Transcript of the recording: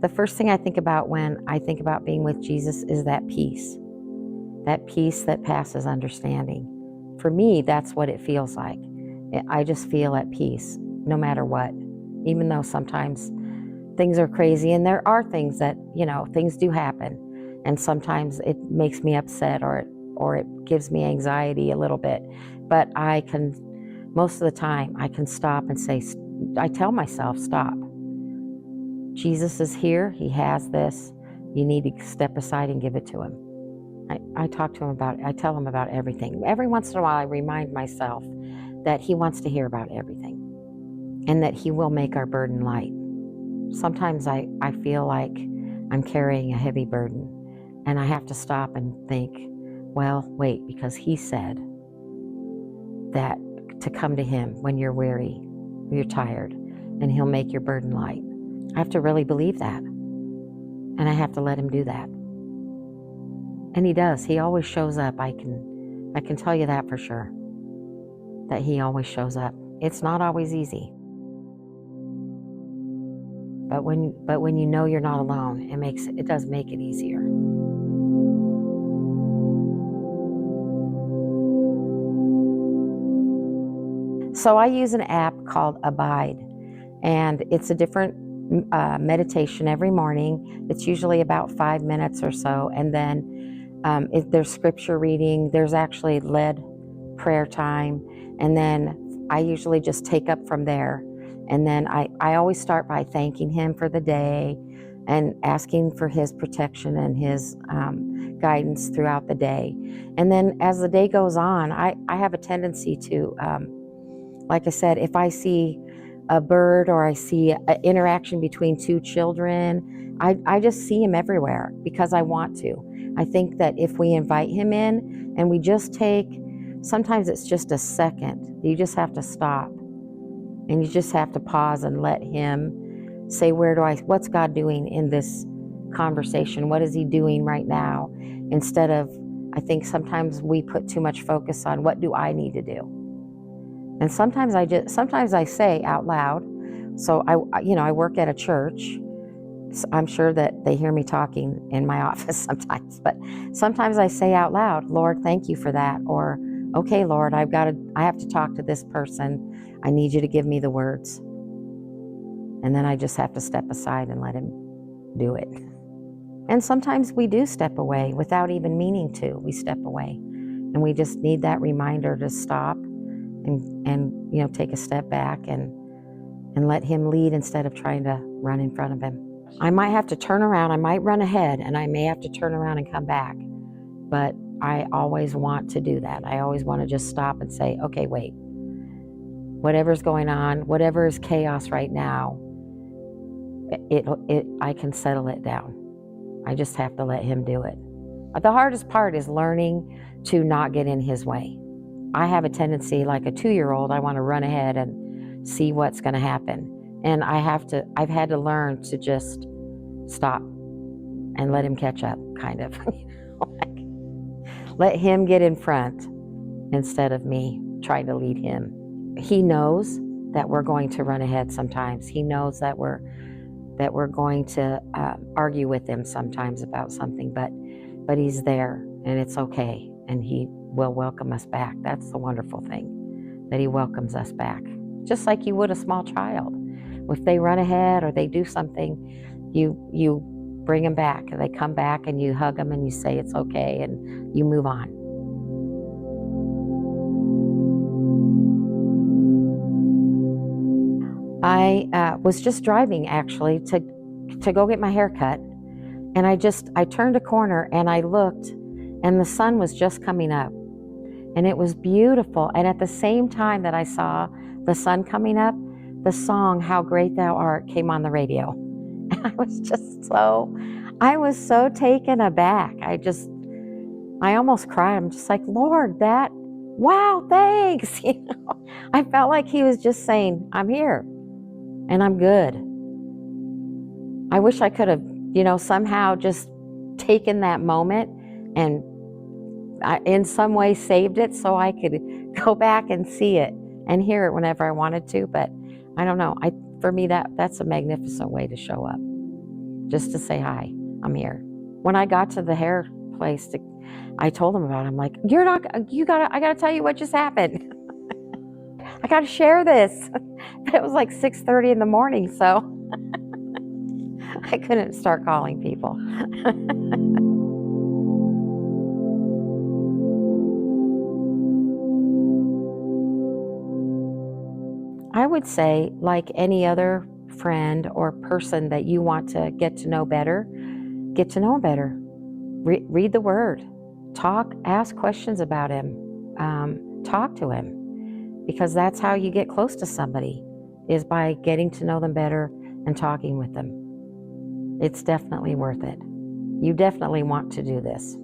The first thing I think about when I think about being with Jesus is that peace that passes understanding. For me, that's what it feels like. I just feel at peace, no matter what, even though sometimes things are crazy, and there are things that, things do happen, and sometimes it makes me upset or it gives me anxiety a little bit. But most of the time, I can stop and say, I tell myself, stop. Jesus is here. He has this. You need to step aside and give it to him. I talk to him about it. I tell him about everything. Every once in a while, I remind myself that he wants to hear about everything and that he will make our burden light. Sometimes I feel like I'm carrying a heavy burden, and I have to stop and think, well, wait, because he said that to come to him when you're weary, you're tired, and he'll make your burden light. I have to really believe that, and I have to let him do that. And he does. He always shows up. I can tell you that for sure, that he always shows up. It's not always easy. But when you know you're not alone, it does make it easier. So I use an app called Abide, and it's a different meditation every morning. It's usually about 5 minutes or so, and then there's scripture reading. There's actually led prayer time, and then I usually just take up from there. And then I always start by thanking him for the day and asking for his protection and his guidance throughout the day. And then as the day goes on, I have a tendency to, like I said, if I see a bird or I see an interaction between two children, I just see him everywhere because I want to. I think that if we invite him in and we just sometimes it's just a second, you just have to stop. And you just have to pause and let him say, what's God doing in this conversation? What is he doing right now? Instead of, I think sometimes we put too much focus on what do I need to do? And sometimes I say out loud. So I work at a church. So I'm sure that they hear me talking in my office sometimes, but sometimes I say out loud, Lord, thank you for that. Or, okay, Lord, I have to talk to this person. I need you to give me the words. And then I just have to step aside and let him do it. And sometimes we do step away without even meaning to. We step away, and we just need that reminder to stop and take a step back and let him lead instead of trying to run in front of him. I might have to turn around. I might run ahead, and I may have to turn around and come back. But I always want to do that. I always want to just stop and say, okay, wait. Whatever's going on, whatever is chaos right now, I can settle it down. I just have to let him do it. The hardest part is learning to not get in his way. I have a tendency, like a 2-year-old, I want to run ahead and see what's going to happen. And I've had to learn to just stop and let him catch up, kind of. Let him get in front instead of me trying to lead him. He knows that we're going to run ahead sometimes. He knows that we're going to argue with him sometimes about something, but he's there, and it's okay, and he will welcome us back. That's the wonderful thing, that he welcomes us back, just like you would a small child. If they run ahead or they do something, you bring them back, and they come back, and you hug them, and you say it's okay, and you move on. I was just driving actually to go get my hair cut, and I turned a corner and I looked, and the sun was just coming up, and it was beautiful. And at the same time that I saw the sun coming up, the song "How Great Thou Art" came on the radio, and I was so taken aback. I almost cried. I'm just like, Lord, wow, thanks. I felt like he was just saying, I'm here. And I'm good. I wish I could have, somehow just taken that moment and in some way saved it so I could go back and see it and hear it whenever I wanted to. But I don't know. For me, that's a magnificent way to show up. just to say hi. I'm here. When I got to the hair place, I told them about it. I'm like, I gotta tell you what just happened. I gotta share this. It was like 6:30 in the morning, so I couldn't start calling people. I would say, like any other friend or person that you want to get to know better, get to know him better. Read the Word. Talk, ask questions about him. Talk to him, because that's how you get close to somebody, is by getting to know them better and talking with them. It's definitely worth it. You definitely want to do this.